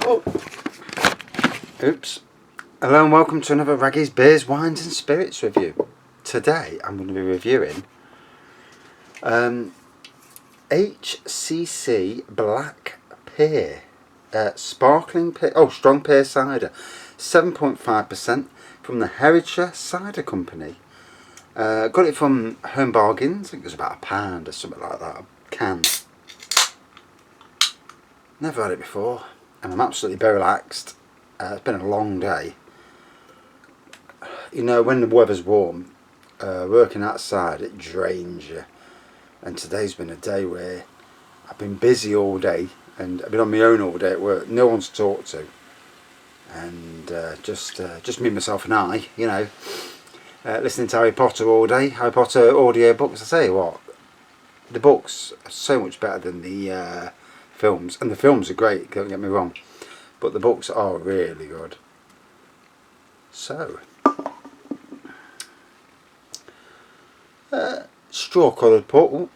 Oh, oops. Hello and welcome to another Raggy's Beers, Wines and Spirits review. Today I'm going to be reviewing HCC Black Pear, sparkling pear, strong pear cider, 7.5% from the Herefordshire Cider Company. Got it from Home Bargains. I think it was about £1 or something like that, a can. Never had it before, and I'm absolutely very relaxed. It's been a long day. You know, when the weather's warm, working outside, it drains you. And today's been a day where I've been busy all day, and I've been on my own all day at work. No one to talk to, and just me, myself, and I. You know, listening to Harry Potter all day. Harry Potter audio books. I tell you what, the books are so much better than the films, and the films are great. Don't get me wrong, but the books are really good. So. Straw-coloured pour.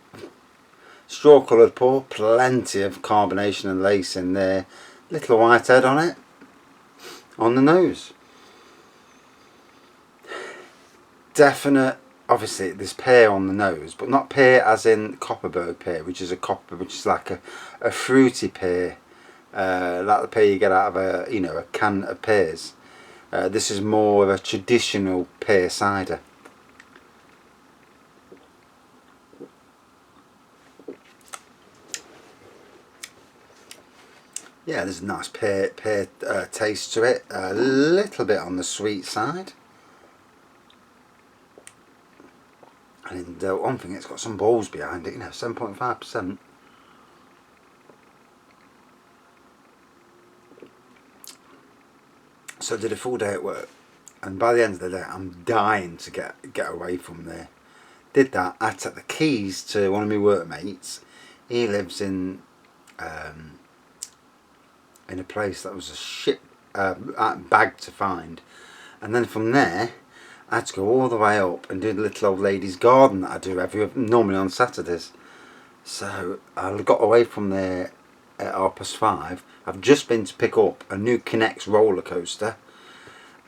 Straw-coloured pour. Plenty of carbonation and lace in there. Little white head on it. On the nose. Definite. Obviously, there's pear on the nose, but not pear as in Copperberg pear, which is like a fruity pear, like the pear you get out of a can of pears. This is more of a traditional pear cider. Yeah, there's a nice pear taste to it. A little bit on the sweet side. And one thing, it's got some balls behind it, 7.5%. So I did a full day at work, and by the end of the day, I'm dying to get away from there. Did that. I took the keys to one of my workmates. He lives in a place that was a shit bag to find, and then from there I had to go all the way up and do the little old lady's garden that I do normally on Saturdays. So I got away from there at 5:30. I've just been to pick up a new Kinect's roller coaster.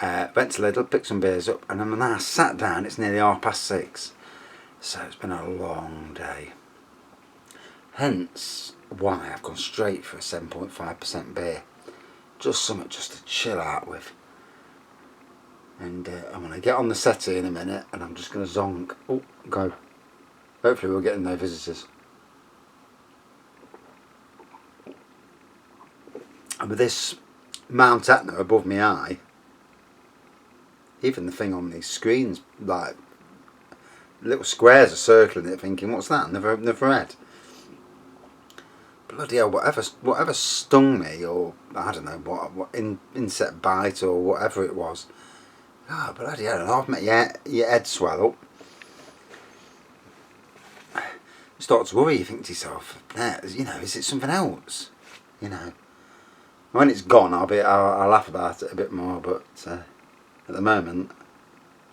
Went to Lidl, picked some beers up, and then when I sat down, it's nearly 6:30. So it's been a long day. Hence why I've gone straight for a 7.5% beer. Just something just to chill out with. And I'm going to get on the settee in a minute, and I'm just going to zonk. Oh, go. Hopefully we'll get no visitors. And with this Mount Etna above my eye, even the thing on these screens, like little squares are circling it, thinking, what's that? Never read. Bloody hell, whatever stung me, or I don't know what insect bite or whatever it was. Oh, bloody hell, I've met your head swell up. You start to worry, you think to yourself, is it something else? When it's gone, I'll laugh about it a bit more, but at the moment,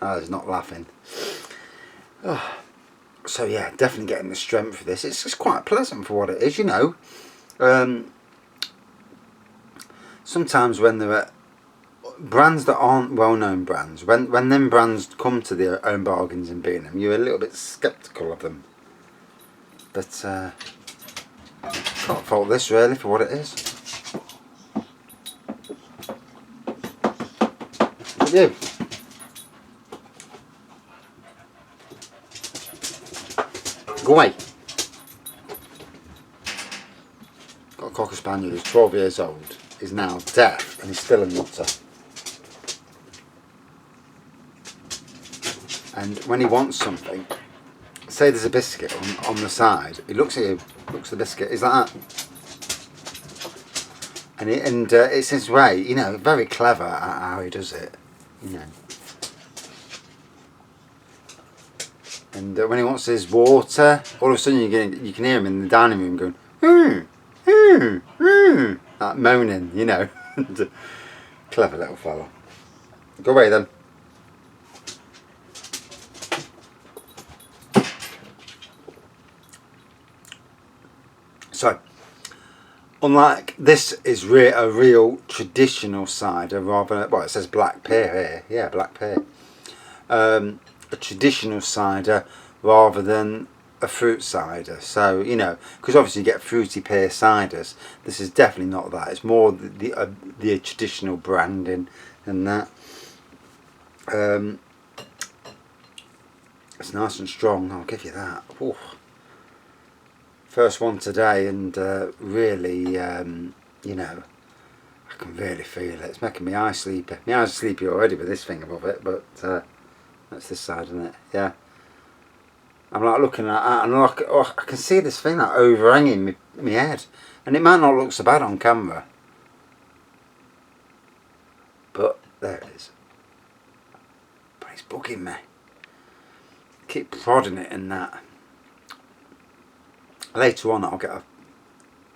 I was not laughing. Oh. So yeah, definitely getting the strength for this. It's just quite pleasant for what it is, Sometimes when there are brands that aren't well-known brands, when them brands come to their own bargains and being them, you're a little bit sceptical of them. But can't fault this really for what it is. Look at you. Go away. Got a Cocker Spaniel who's 12 years old. He's now deaf and he's still a nutter. And when he wants something, say there's a biscuit on the side, he looks at you, looks at the biscuit, is that? And it's his way, very clever at how he does it, And when he wants his water, all of a sudden you can hear him in the dining room going, like moaning, Clever little fella. Go away then. So, Unlike this is a real traditional cider rather than, well, it says black pear here, yeah, black pear. A traditional cider rather than a fruit cider. So, you know, because obviously you get fruity pear ciders, this is definitely not that. It's more the traditional branding and that. It's nice and strong, I'll give you that. Ooh. First one today, and really, you know, I can really feel it. It's making my eyes sleepy. My eyes are sleepy already with this thing above it, but that's this side, isn't it? Yeah. I'm like looking at that, and I can see this thing like overhanging my head, and it might not look so bad on camera, but there it is. But it's bugging me. Keep prodding it in that. Later on, I'll get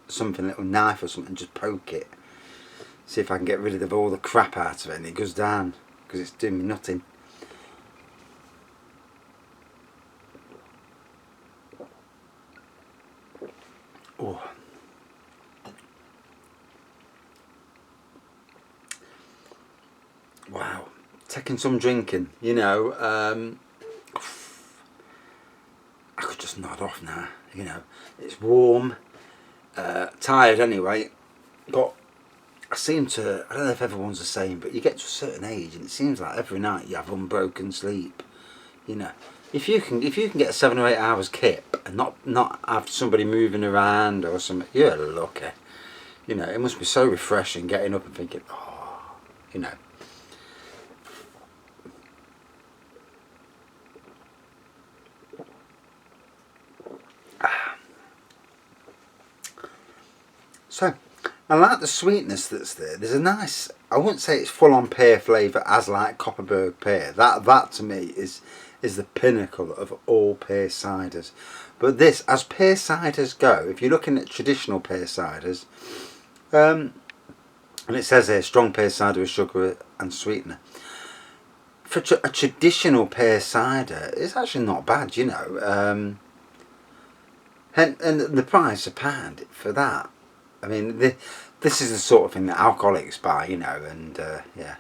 something, little knife or something, just poke it. See if I can get rid of all the crap out of it, and it goes down because it's doing me nothing. Oh. Wow. Taking some drinking, you know. I could just nod off now, you know. It's warm, tired anyway, but I seem to, I don't know if everyone's the same, but you get to a certain age and it seems like every night you have unbroken sleep, you know. If you can get 7 or 8 hours kip and not have somebody moving around or something, you're lucky. You know, it must be so refreshing getting up and thinking, oh, you know. So, I like the sweetness that's there. There's a nice, I wouldn't say it's full on pear flavour as like Copperberg pear. That to me is the pinnacle of all pear ciders. But this, as pear ciders go, if you're looking at traditional pear ciders, and it says here, strong pear cider with sugar and sweetener. For a traditional pear cider, it's actually not bad, you know. And the price a pound for that. I mean, this is the sort of thing that alcoholics buy, you know, and yeah.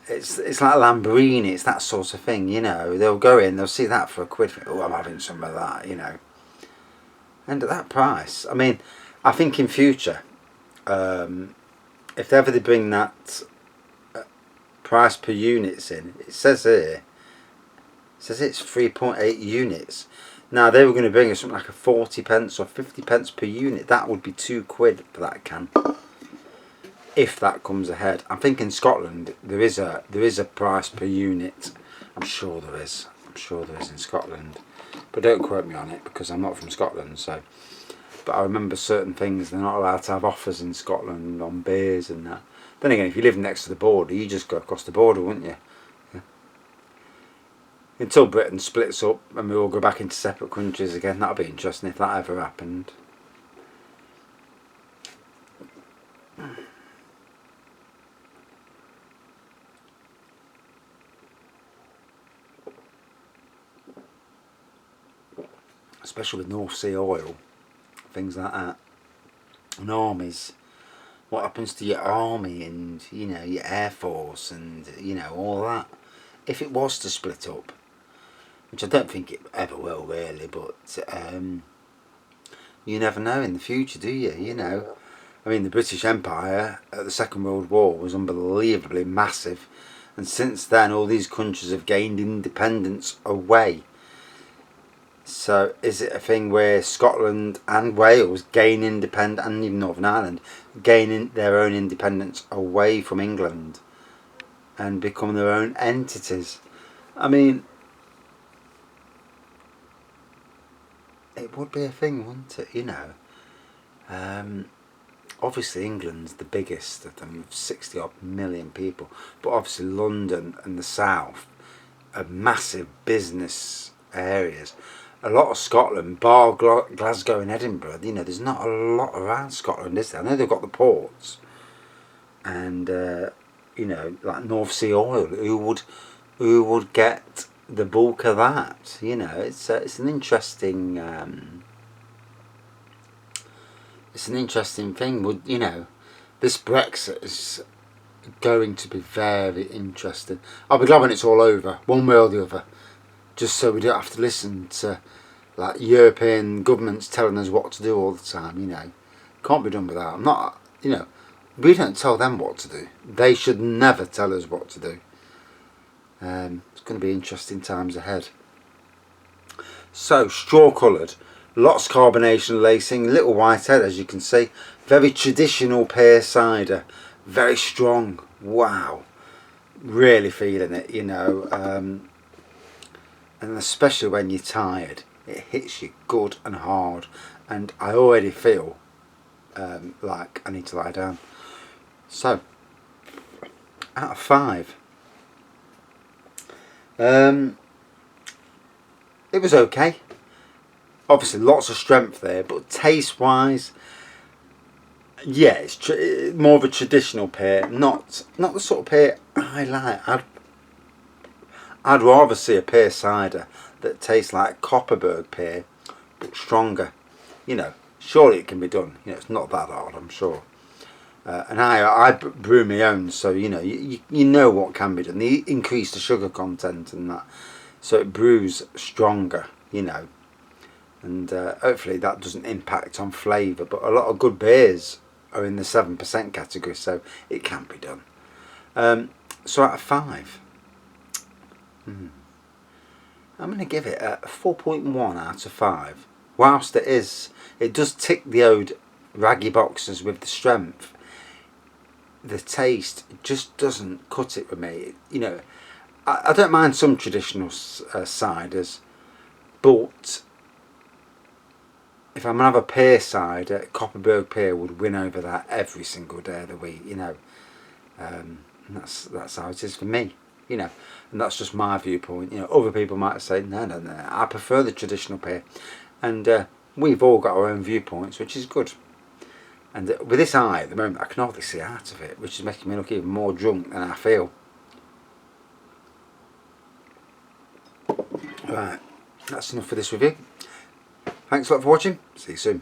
It's like Lamborghini, it's that sort of thing, you know. They'll go in, they'll see that for £1. Think, oh, I'm having some of that, you know. And at that price, I mean, I think in future, if ever they bring that price per units in, it says here, it's 3.8 units. Now they were going to bring us something like a 40p or 50p per unit. That would be £2 for that can, if that comes ahead. I think in Scotland there is a price per unit. I'm sure there is. I'm sure there is in Scotland, but don't quote me on it because I'm not from Scotland. So, but I remember certain things. They're not allowed to have offers in Scotland on beers and that. Then again, if you live next to the border, you just go across the border, wouldn't you? Until Britain splits up and we all go back into separate countries again. That'll be interesting if that ever happened. Especially with North Sea oil, things like that. And armies. What happens to your army and, you know, your air force and, you know, all that. If it was to split up. Which I don't think it ever will really, but you never know in the future, do you? You know, I mean, the British Empire at the Second World War was unbelievably massive, and since then all these countries have gained independence away. So is it a thing where Scotland and Wales gain independence, and even Northern Ireland gaining their own independence away from England and become their own entities? I mean, it would be a thing, wouldn't it? You know, obviously England's the biggest of them, with 60 odd million people, but obviously London and the south are massive business areas. A lot of Scotland, bar Glasgow and Edinburgh, you know, there's not a lot around Scotland, is there? I know they've got the ports and you know, like North Sea oil. Who would get the bulk of that? You know, it's an interesting it's an interesting thing. Would you know, this Brexit is going to be very interesting. I'll be glad when it's all over, one way or the other, just so we don't have to listen to like European governments telling us what to do all the time. You know, can't be done with that. I'm not. You know, we don't tell them what to do. They should never tell us what to do. It's going to be interesting times ahead. So, straw coloured, lots of carbonation lacing, little white head as you can see. Very traditional pear cider, very strong. Wow, really feeling it, you know. And especially when you're tired, it hits you good and hard. And I already feel like I need to lie down. So, out of 5. It was okay. Obviously lots of strength there, but taste wise, yeah, it's more of a traditional pear, not the sort of pear I like. I'd rather see a pear cider that tastes like Copperberg pear but stronger. You know, surely it can be done. You know, it's not that hard, I'm sure. And I brew my own, so you know you know what can be done. They increase the sugar content and that, so it brews stronger. You know, and hopefully that doesn't impact on flavour. But a lot of good beers are in the 7% category, so it can be done. So out of 5, I'm going to give it a 4.1 out of 5. Whilst it does tick the old raggy boxes with the strength, the taste just doesn't cut it with me. You know, I don't mind some traditional ciders, but if I'm going to have a pear cider, Copperberg pear would win over that every single day of the week, you know. And that's how it is for me, you know. And that's just my viewpoint. You know, other people might say, no, I prefer the traditional pear. And we've all got our own viewpoints, which is good. And with this eye at the moment, I can hardly see out of it, which is making me look even more drunk than I feel. Right, that's enough for this review. Thanks a lot for watching. See you soon.